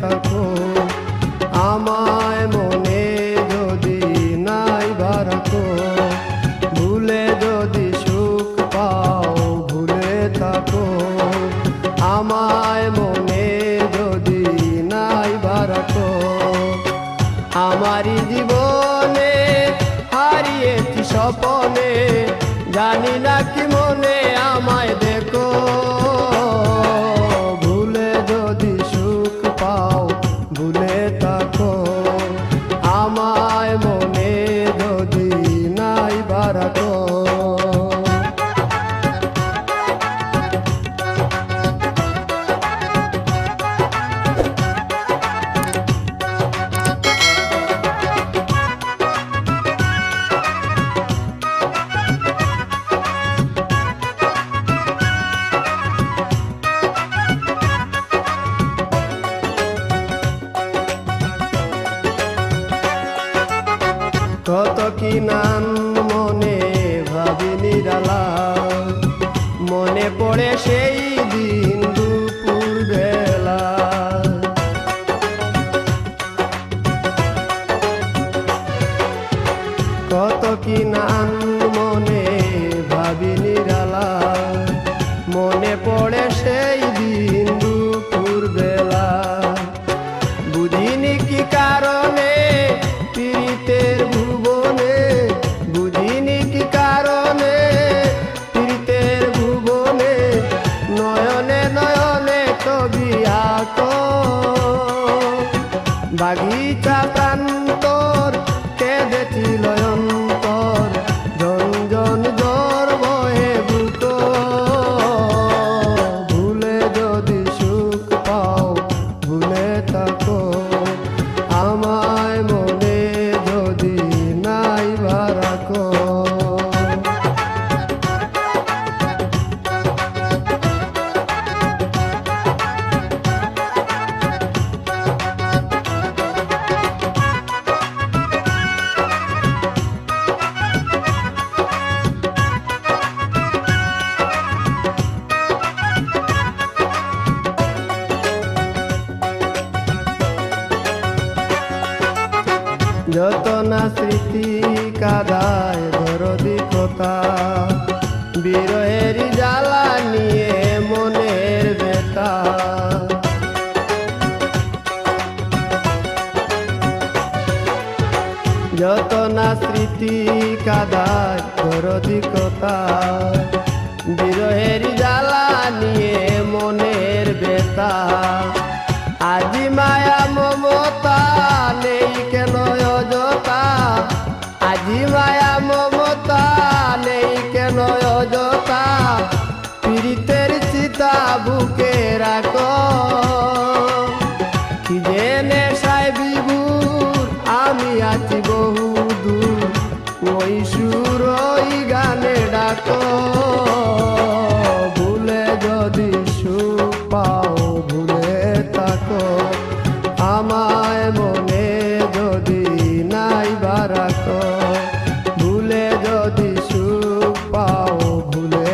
থাকো আমায় মনে যদি নাই বারাকো ভুলে যদি সুখ পাও ভুলে থাকো আমায় মনে যদি নাই বারাকো আমারি জীবনে হারিয়েছি স্বপনে জানি না কি মনে আমায় দেখো ভুলে যদি সুখ পাও ভুলে থাকো আমায় মনে যদি নাই বারাকো কত কি নাম মনে ভাবি নিরালা মনে পড়ে সেই দিন দুপুর বেলা কত কি নাম মনে ভাবি নিরালা মনে পড়ে সেই দিন দুপুর বেলা বুঝিনি কি কারণে পীড়িতের ভুবনে বুঝিনি কি কারণে পীড়িতের ভুবনে নয়নে নয়নে ছবি আঁকো বাগিচা প্রান্তর কেঁদেছিল অন্তর ঝনঝন জ্বর বহে বুক ভুলে যদি সুখ পাও ভুলে থাকো আমায় মনে যদি নাই বারাকো যত না স্মৃতি কাদায় দরদি কথা বিরহের জ্বালা নিয়ে মনের ব্যথা যত না স্মৃতি কাদায় দরদি কথা বিরহের জ্বালা নিয়ে মনের ব্যথা আজি মায়া মমতা নেই কেন অযথা আজি মায়া মমতা নেই কেন অযথা পীড়িতের চিতা বুকে রাখো কি জেনে সাই বিভুর আমি আছি বহু দূর ওই সুর ওই গানে ডাকো ভুলে যদি সুখ পাও ভুলে থাকো আমায় মনে যদি নাই বারাকো ভুলে যদি সুখ পাও ভুলে